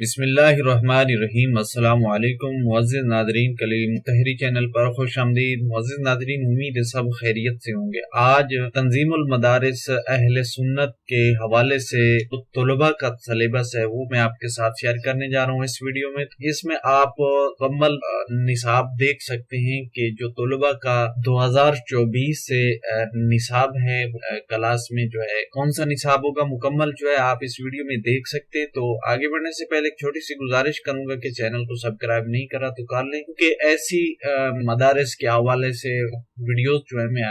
بسم اللہ الرحمن الرحیم۔ السلام علیکم معزز ناظرین، کلیم تحری چینل پر خوش آمدید۔ معزز ناظرین، امید ہے سب خیریت سے ہوں گے۔ آج تنظیم المدارس اہل سنت کے حوالے سے طلباء کا سلیبس ہے، وہ میں آپ کے ساتھ شیئر کرنے جا رہا ہوں اس ویڈیو میں۔ اس میں آپ مکمل نصاب دیکھ سکتے ہیں کہ جو طلباء کا 2024 سے نصاب ہے کلاس میں جو ہے کون سا نصاب ہوگا مکمل جو ہے آپ اس ویڈیو میں دیکھ سکتے۔ تو آگے بڑھنے سے پہلے ایک چھوٹی سی گزارش کروں گا کہ چینل کو سبسکرائب نہیں کرا تو کر لیں، کیونکہ ایسی مدارس کے حوالے سے ویڈیوز جو ہے میں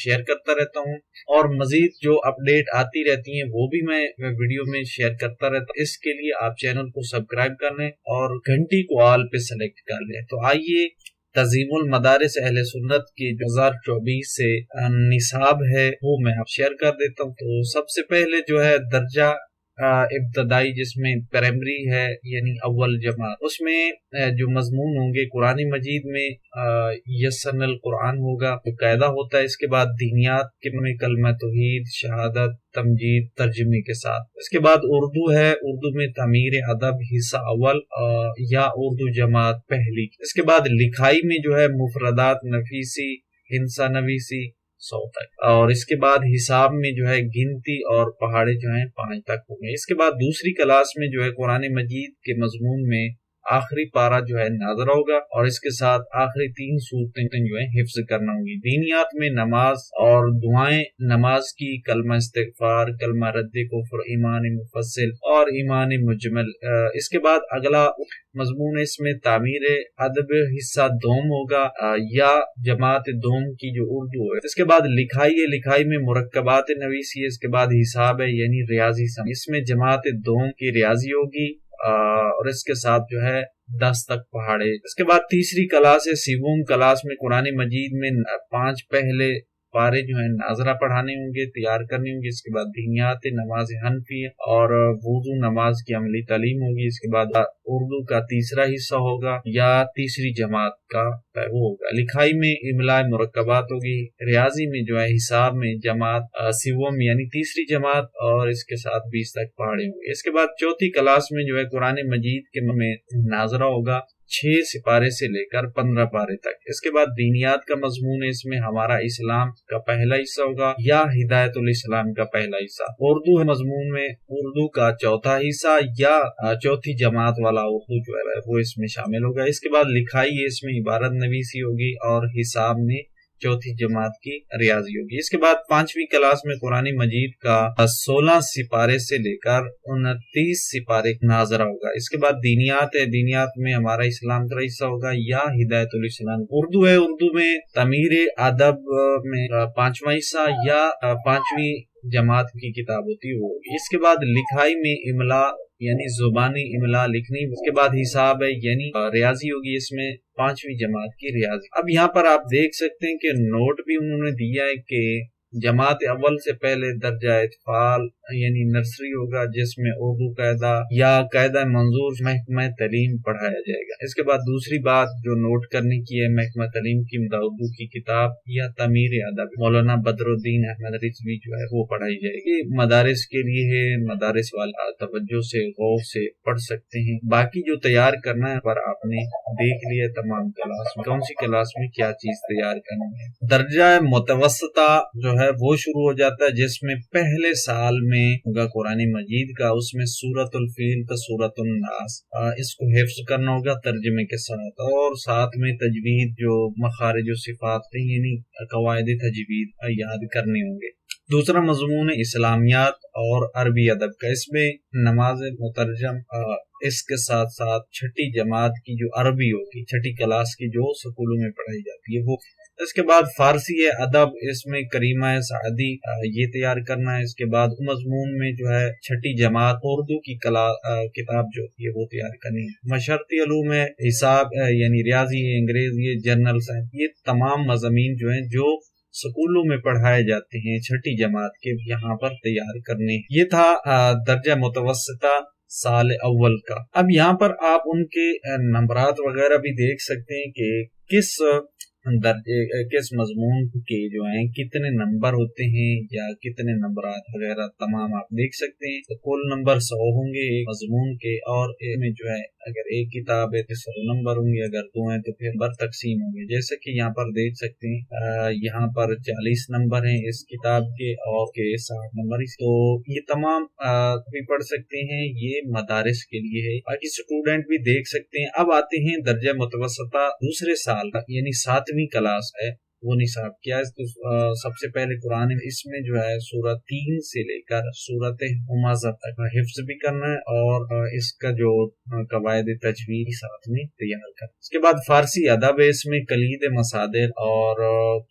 شیئر کرتا رہتا ہوں، اور مزید جو اپڈیٹ آتی رہتی ہیں وہ بھی میں ویڈیو میں شیئر کرتا رہتا ہوں۔ اس کے لیے آپ چینل کو سبسکرائب کر لیں اور گھنٹی کو آل پہ سلیکٹ کر لیں۔ تو آئیے تنظیم المدارس اہل سنت کی 2024 سے نصاب ہے وہ میں آپ شیئر کر دیتا ہوں۔ تو سب سے پہلے جو ہے درجہ ابتدائی، جس میں پرائمری ہے یعنی اول جماعت، اس میں جو مضمون ہوں گے قرآن مجید میں یسن القرآن ہوگا، تو قاعدہ ہوتا ہے۔ اس کے بعد دینیات کے میں کلمہ توحید، شہادت، تمجید ترجمے کے ساتھ۔ اس کے بعد اردو ہے، اردو میں تعمیر ادب حصہ اول یا اردو جماعت پہلی۔ اس کے بعد لکھائی میں جو ہے مفردات نفیسی، ہنسا نویسی 100 تک، اور اس کے بعد حساب میں جو ہے گنتی اور پہاڑے جو ہیں 5 تک ہوں گے۔ اس کے بعد دوسری کلاس میں جو ہے قرآن مجید کے مضمون میں آخری پارہ جو ہے ناظرہ ہوگا، اور اس کے ساتھ آخری 3 صورتیں جو ہیں حفظ کرنا ہوں گی۔ دینیات میں نماز اور دعائیں نماز کی، کلمہ استغفار، کلمہ رد کفر، ایمان مفصل اور ایمان مجمل۔ اس کے بعد اگلا مضمون اس میں تعمیر ادب حصہ دوم ہوگا یا جماعت دوم کی جو اردو ہے۔ اس کے بعد لکھائی ہے، لکھائی میں مرکبات نویسی ہے۔ اس کے بعد حساب ہے یعنی ریاضی سم، اس میں جماعت دوم کی ریاضی ہوگی، اور اس کے ساتھ جو ہے 10 تک پہاڑے۔ اس کے بعد تیسری کلاس ہے سیوم کلاس میں قرآن مجید میں 5 پہلے پارے جو ہیں ناظرہ پڑھانے ہوں گے، تیار کرنے ہوں گے۔ اس کے بعد دینیات نماز حنفی اور وضو نماز کی عملی تعلیم ہوگی۔ اس کے بعد اردو کا تیسرا حصہ ہوگا یا تیسری جماعت کا وہ ہوگا۔ لکھائی میں املاء مرکبات ہوگی، ریاضی میں جو ہے حساب میں جماعت سیوم یعنی تیسری جماعت، اور اس کے ساتھ 20 تک پہاڑے ہوں گے۔ اس کے بعد چوتھی کلاس میں جو ہے قرآن مجید کے میں ناظرہ ہوگا 6 سپارے سے لے کر 15 پارے تک۔ اس کے بعد دینیات کا مضمون ہے، اس میں ہمارا اسلام کا پہلا حصہ ہوگا یا ہدایت الاسلام کا پہلا حصہ۔ اردو مضمون میں اردو کا چوتھا حصہ یا چوتھی جماعت والا اردو جو ہے وہ اس میں شامل ہوگا۔ اس کے بعد لکھائی ہے، اس میں عبارت نویسی ہوگی، اور حساب میں چوتھی جماعت کی ریاضی ہوگی۔ اس کے بعد 5ویں کلاس میں قرآن مجید کا 16 سپارے سے لے کر 29 سپارے ناظرہ ہوگا۔ اس کے بعد دینیات ہے، دینیات میں ہمارا اسلام کا حصہ ہوگا یا ہدایت الاسلام۔ اردو ہے، اردو میں تعمیر ادب میں 5واں حصہ یا 5ویں جماعت کی کتاب ہوتی ہے وہ ہوگی۔ اس کے بعد لکھائی میں املا یعنی زبانی املا لکھنی۔ اس کے بعد حساب ہے یعنی ریاضی ہوگی، اس میں 5ویں جماعت کی ریاضی۔ اب یہاں پر آپ دیکھ سکتے ہیں کہ نوٹ بھی انہوں نے دیا ہے کہ جماعت اول سے پہلے درجہ اطفال یعنی نرسری ہوگا، جس میں اردو قاعدہ یا قاعدہ منظور محکمہ تعلیم پڑھایا جائے گا۔ اس کے بعد دوسری بات جو نوٹ کرنے کی ہے، محکمہ تعلیم کی اردو کی کتاب یا تعمیر ادب مولانا بدر الدین احمد رضوی جو ہے وہ پڑھائی جائے گی۔ مدارس کے لیے ہے، مدارس والا توجہ سے غور سے پڑھ سکتے ہیں۔ باقی جو تیار کرنا ہے پر آپ نے دیکھ لیا تمام کلاس میں کون سی کلاس میں کیا چیز تیار کرنی ہے۔ درجہ متوسطہ جو ہے وہ شروع ہو جاتا ہے، جس میں پہلے سال میں ہوگا قرآن مجید کا، اس میں سورۃ الفیل تا سورۃ الناس، اس کو حفظ کرنا ہوگا ترجمے کے ساتھ، اور ساتھ میں تجوید جو مخارج و صفات تھے یعنی قواعد تجوید یاد کرنے ہوں گے۔ دوسرا مضمون ہے اسلامیات اور عربی ادب کا، اس میں نماز مترجم، اس کے ساتھ ساتھ 6ٹھی جماعت کی جو عربی ہوگی، 6ٹھی کلاس کی جو سکولوں میں پڑھائی جاتی ہے وہ۔ اس کے بعد فارسی ہے ادب، اس میں کریمہ سعدی یہ تیار کرنا ہے۔ اس کے بعد مضمون میں جو ہے 6ٹھی جماعت اردو کی کتاب جو ہوتی ہے وہ تیار کرنی ہے۔ مشرتی علوم ہے، حساب یعنی ریاضی ہے، انگریزی ہے، جنرل سائنس، یہ تمام مضامین جو ہیں جو سکولوں میں پڑھائے جاتے ہیں 6ٹھی جماعت کے، یہاں پر تیار کرنے۔ یہ تھا درجہ متوسطہ سال اول کا۔ اب یہاں پر آپ ان کے نمبرات وغیرہ بھی دیکھ سکتے ہیں کہ کس درجے کس مضمون کے جو ہیں کتنے نمبر ہوتے ہیں یا کتنے نمبرات وغیرہ تمام آپ دیکھ سکتے ہیں. تو کل نمبر 100 ہوں گے ایک مضمون کے، اور اس میں جو ہے اگر ایک کتاب ہے تو 100 نمبر ہوں گے، اگر 2 ہیں تو پھر نمبر تقسیم ہوں گے. جیسے کہ یہاں پر دیکھ سکتے ہیں یہاں پر 40 نمبر ہیں اس کتاب کے اور کے 60 نمبر. تو یہ تمام بھی پڑھ سکتے ہیں، یہ مدارس کے لیے ہے. باقی اسٹوڈنٹ بھی دیکھ سکتے ہیں. اب آتے ہیں درجہ متوسطہ دوسرے سال کا، یعنی 7ویں کلاس ہے وہ نصاب کیا ہے. تو سب سے پہلے قرآن اس میں جو ہے سورہ 3 سے لے کر سورۃ ہمزہ تک حفظ بھی کرنا ہے، اور اس کا جو قواعد تجوید ساتھ میں تیار کرنا. اس کے بعد فارسی ادب ہے، اس میں کلید مصادر اور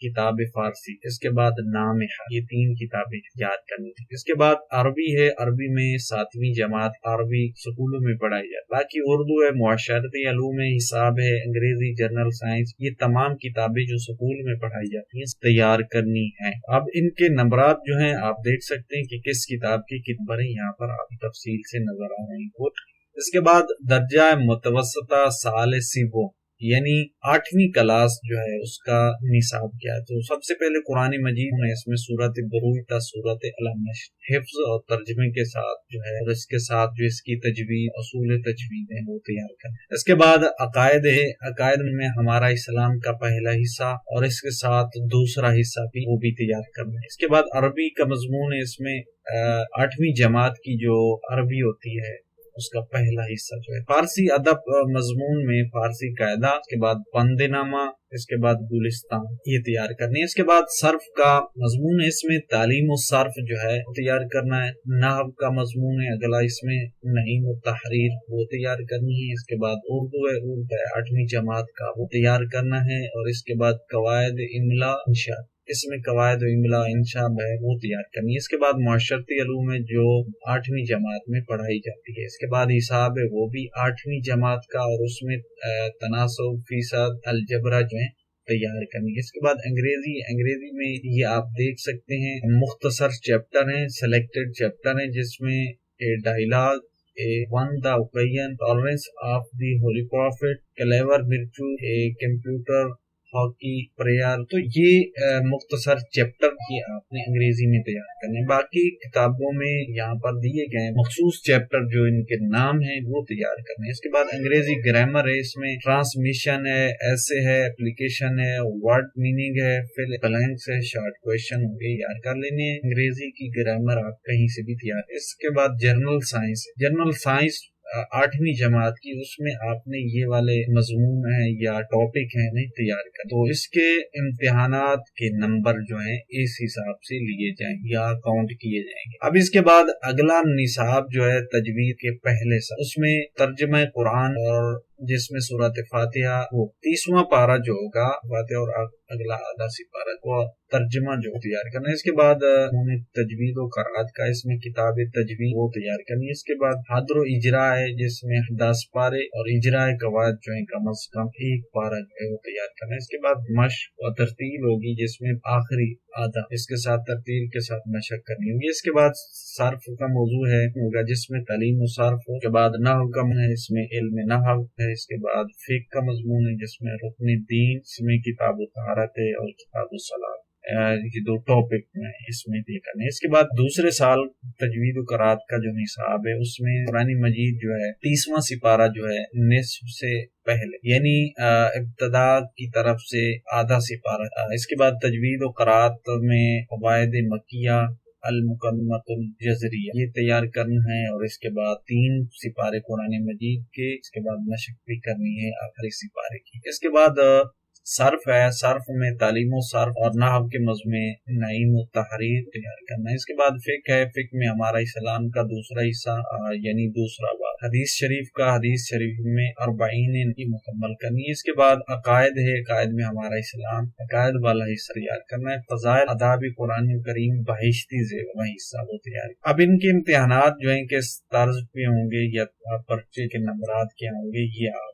کتاب فارسی. اس کے بعد نام حق، یہ 3 کتابیں یاد کرنی تھی. اس کے بعد عربی ہے، عربی میں 7ویں جماعت عربی سکولوں میں پڑھائی جاتی. باقی اردو ہے، معاشرتی علوم ہے، حساب ہے، انگریزی، جنرل سائنس، یہ تمام کتابیں جو سکول میں پڑھائی جاتی ہیں تیار کرنی ہے. اب ان کے نمبرات جو ہیں آپ دیکھ سکتے ہیں کہ کس کتاب کی کتنے ہیں، یہاں پر آپ تفصیل سے نظر آ رہے ہیں. اس کے بعد درجہ متوسطہ سال سیبو، یعنی 8ویں کلاس جو ہے اس کا نصاب کیا ہے. تو سب سے پہلے قرآن مجید میں اس میں سورۃ بروج تا سورۃ علم حفظ اور ترجمے کے ساتھ جو ہے، اور اس کے ساتھ جو اس کی تجوید اصول تجوید ہے وہ تیار کریں. اس کے بعد عقائد ہے، عقائد میں ہمارا اسلام کا پہلا حصہ اور اس کے ساتھ دوسرا حصہ بھی وہ بھی تیار کرنا ہے. اس کے بعد عربی کا مضمون ہے، اس میں 8ویں جماعت کی جو عربی ہوتی ہے اس کا پہلا حصہ جو ہے. فارسی ادب مضمون میں فارسی قاعدہ، اس کے بعد بند نامہ، اس کے بعد گلستان، یہ تیار کرنی ہے. اس کے بعد صرف کا مضمون ہے، اس میں تعلیم و صرف جو ہے تیار کرنا ہے. نحو کا مضمون ہے اگلا، اس میں نحو و تحریر وہ تیار کرنی ہے. اس کے بعد اردو ہے، اردو ہے 8ویں جماعت کا وہ تیار کرنا ہے. اور اس کے بعد قواعد املا انشاء، اس میں قواعد و املا انشاء ہے وہ تیار کرنی ہے. اس کے بعد معاشرتی علوم ہے جو 8ویں جماعت میں پڑھائی جاتی ہے. اس کے بعد حساب ہے وہ بھی 8ویں جماعت کا، اور اس میں تناسب، فیصد، الجبرا جو ہے تیار کرنی ہے. اس کے بعد انگریزی میں یہ آپ دیکھ سکتے ہیں مختصر چیپٹر ہیں، سلیکٹڈ چیپٹر ہیں، جس میں dialogue on the ocean, tolerance of the holy prophet, clever virtue, computer, hockey, prayer. تو یہ مختصر چیپٹر کی آپ نے انگریزی میں تیار کرنے. باقی کتابوں میں یہاں پر دیے گئے مخصوص چیپٹر جو ان کے نام ہیں وہ تیار کرنے. اس کے بعد انگریزی گرامر ہے، اس میں ٹرانسمیشن ہے، ایسے ہے، اپلیکیشن ہے، ورڈ میننگ ہے، فل بلینکس ہے، شارٹ کویشچن ہوں گے یاد کر لینے. انگریزی کی گرامر آپ کہیں سے بھی تیار. اس کے بعد جنرل سائنس 8ویں جماعت کی، اس میں آپ نے یہ والے مضمون ہیں یا ٹاپک ہیں نہیں تیار کر. تو اس کے امتحانات کے نمبر جو ہیں اس حساب سے لیے جائیں یا کاؤنٹ کیے جائیں گے. اب اس کے بعد اگلا نصاب جو ہے تجوید کے پہلے سال، اس میں ترجمہ قرآن، اور جس میں سورۃ فاتحہ وہ 30واں پارہ جو ہوگا فاتحہ، اور اگلا آدھا سپارہ کو ترجمہ جو تیار کرنا ہے. اس کے بعد انہوں نے تجوید و قرآت کا، اس میں کتاب تجوید وہ تیار کرنی ہے. اس کے بعد حدر و اجرا ہے، جس میں 10 پارے، اور اجرا قواعد جو ہے کم از کم 1 پارہ جو ہے وہ تیار کرنا ہے. اس کے بعد مشق و ترتیل ہوگی، جس میں آخری آدھا اس کے ساتھ ترتیل کے ساتھ مشق کرنی ہوگی. اس کے بعد صرف کا موضوع ہے ہوگا، جس میں تعلیم و صرف. اس کے بعد نحو کا ہے، اس میں علم نحو ہے. اس کے بعد فقہ کا مضمون ہے، جس میں رکن دین، اس میں کتاب و طہارت ہے، اور کتاب و صلاۃ. یہ 2 ٹاپک میں اس میں یہ کرنے. اس کے بعد دوسرے سال تجوید و قرآت کا جو نصاب ہے، اس میں قرآن مجید جو ہے 30واں سپارہ جو ہے نصف سے پہلے، یعنی ابتدا کی طرف سے آدھا سپارہ. اس کے بعد تجوید و قرآت میں قواعد مکیہ، المقدمۃ الجزریہ یہ تیار کرنا ہے. اور اس کے بعد 3 سپارے قرآن مجید کے، اس کے بعد مشق بھی کرنی ہے آخری سپارے کی. اس کے بعد صرف ہے، صرف میں تعلیم و صرف اور نحو کے مضمون نعیم و تحریر تیار کرنا ہے. اس کے بعد فقہ ہے، فقہ میں ہمارا اسلام کا دوسرا حصہ یعنی دوسرا باب. حدیث شریف کا، حدیث شریف میں 40 کی مکمل کرنی ہے. اس کے بعد عقائد ہے، عقائد میں ہمارا اسلام، عقائد والا حصہ تیار کرنا ہے. فضائل آداب قرآن کریم بہشتی زیورہ حصہ وہ تیار. اب ان کے امتحانات جو ہیں کس طرز پہ ہوں گے یا پرچے کے نمبرات کیا ہوں گے، یہ آپ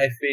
FA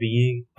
BA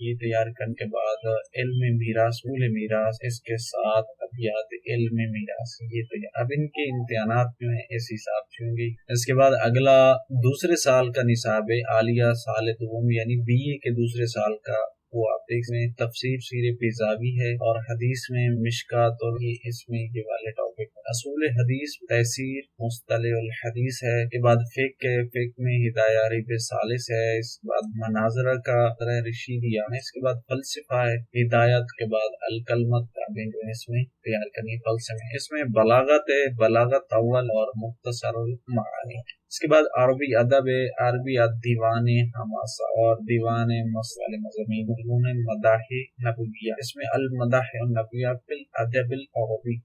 یہ تیار کرنے کے بعد علم میراث، اصول میراث، اس کے ساتھ ابیات علم میراث، یہ تیار۔ اب ان کے امتحانات جو ہیں اس حساب سے ہوں گے۔ اس کے بعد اگلا دوسرے سال کا نصاب عالیہ سال دوم یعنی بی اے کے دوسرے سال کا، وہ آپ دیکھ رہے ہیں تفسیر سیر پیزاوی ہے، اور حدیث میں مشکات، اور یہ اس میں یہ والے ٹاپک اصول حدیث، تفسیر مصطلح الحدیث ہے۔ اس کے بعد فقہ ہے، فقہ میں ہدایہ عریب ثالث ہے۔ اس کے بعد مناظرہ کا طرح رشیدیہ ہے۔ اس کے بعد فلسفہ ہے، ہدایت کے بعد الکلمت جو ہے اس میں تیار کرنی فلسفہ۔ اس میں بلاغت ہے، بلاغت اول اور مختصر المعانی۔ اس کے بعد عربی ادب ہے، عربی دیوان حماسہ اور دیوان مسائل مضامین، مضمون مداح نبویہ۔ اس میں المداح النبویہ فی الادب العربی،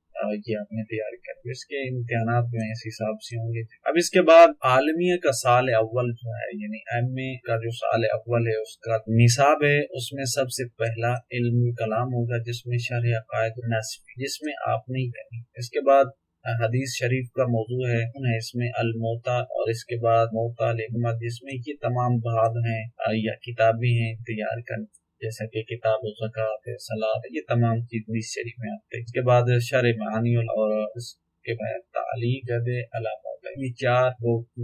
یہ آپ نے تیار کر۔ اس کے امتحانات جو ہیں اس حساب سے ہوں گے۔ اب اس کے بعد عالمیہ کا سال اول جو ہے یعنی ایم اے کا جو سال اول ہے اس کا نصاب ہے، اس میں سب سے پہلا علم کلام ہوگا جس میں شرح عقائد نصف، جس میں آپ نہیں کرنی۔ اس کے بعد حدیث شریف کا موضوع ہے اس میں الموتا، اور اس کے بعد موتا لحکمت، جس میں یہ تمام باب ہیں یا کتابیں ہیں تیار کرنی، جیسا کہ کتاب الزکوٰۃ، صلاۃ، یہ تمام چیز حدیث شریف میں آتے ہیں۔ اس کے بعد شرح معانی، اور اس کے بعد تعلیق علامات، یہ چار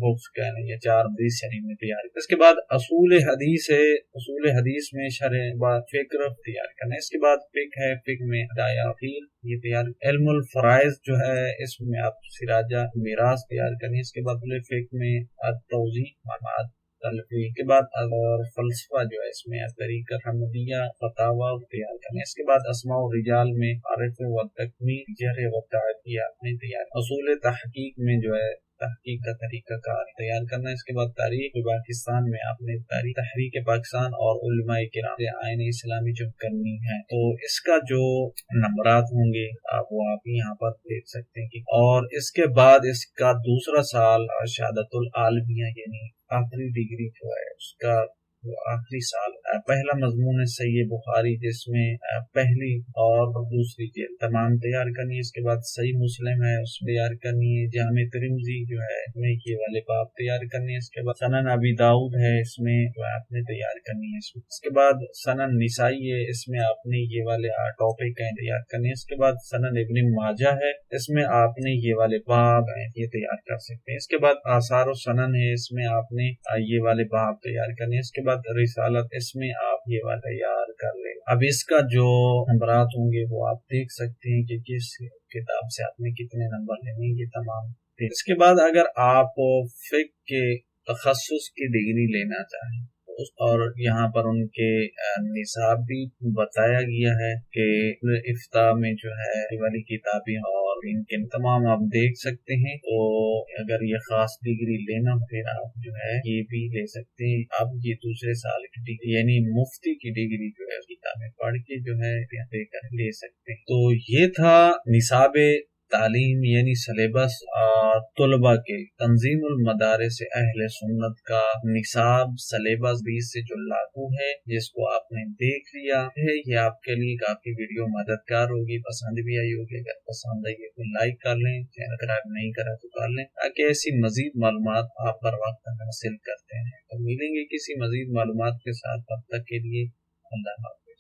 بکس کہنے یہ چار حدیث شریف میں تیار۔ اس کے بعد اصول حدیث ہے، اصول حدیث میں شرح بعد فکر تیار کرنا۔ اس کے بعد فقہ ہے، فقہ میں ہدایہ فیل یہ تیار۔ علم الفرائض جو ہے اس میں آپ سراجہ میراث تیار کرنی۔ اس کے بعد فقہ میں التوضیح معاد تلفی کے بعد، اور فلسفہ جو ہے اس میں طریقہ حمدیہ فتاوی تیار کرنے۔ اس کے بعد اسماء الرجال میں عارف و تکمیل، جرح و تعدیہ میں تیار۔ اصول تحقیق میں جو ہے تحقیق کا طریقہ کار تیار کرنا۔ اس کے بعد تاریخ پاکستان میں آپ نے تاریخ تحریک پاکستان اور علماء کرام آئین اسلامی جو کرنی ہے، تو اس کا جو نمبرات ہوں گے وہ آپ یہاں پر دیکھ سکتے ہیں۔ اور اس کے بعد اس کا دوسرا سال شہادت العالمیہ یعنی آخری ڈگری جو ہے اس کا آخری سال، پہلا مضمون ہے صحیح بخاری جس میں پہلی اور دوسری جلد تمام تیار کرنی ہے۔ اس کے بعد صحیح مسلم ہے اس میں تیار کرنی ہے۔ جامع ترمذی جو ہے اس میں یہ والے باب تیار کرنی ہے۔ اس کے بعد سنن ابی داؤد ہے اس میں جو آپ نے تیار کرنی ہے۔ اس کے بعد سنن نسائی ہے، اس میں آپ نے یہ والے ٹاپک ہیں تیار کرنی ہے۔ اس کے بعد سنن ابن ماجہ ہے، اس میں آپ نے یہ والے باب ہیں یہ تیار کر سکتے ہیں۔ اس کے بعد آثار و سنن ہے، اس میں آپ نے یہ والے باب تیار کرنے۔ اس کے بعد رسالت، اس میں آپ یہ والا تیار کر لیں۔ اب اس کا جو نمبرات ہوں گے وہ آپ دیکھ سکتے ہیں کہ کس کتاب سے آپ نے کتنے نمبر لینے یہ تمام۔ اس کے بعد اگر آپ فقہ کے تخصص کی ڈگری لینا چاہیں اور یہاں پر ان کے نصاب بھی بتایا گیا ہے کہ افتاء میں جو ہے یہ والی کتابیں اور ان کے تمام آپ دیکھ سکتے ہیں۔ تو اگر یہ خاص ڈگری لینا پھر آپ جو ہے یہ بھی لے سکتے ہیں۔ اب یہ دوسرے سال کی ڈگری یعنی مفتی کی ڈگری جو ہے کتابیں پڑھ کے جو ہے دے کر لے سکتے ہیں۔ تو یہ تھا نصاب تعلیم یعنی سلیبس طلباء کے تنظیم المدارس اہل سنت کا نصاب سلیبس 20 سے جو لاگو ہے، جس کو آپ نے دیکھ لیا ہے، یہ آپ کے لیے کافی ویڈیو مددگار ہوگی، پسند بھی آئی ہوگی۔ اگر پسند آئی ہے تو لائک کر لیں، چینل سبسکرائب نہیں کرا تو کر لیں، تاکہ ایسی مزید معلومات آپ پر وقت حاصل کرتے ہیں۔ تو ملیں گے کسی مزید معلومات کے ساتھ، تب تک کے لیے اللہ حافظ۔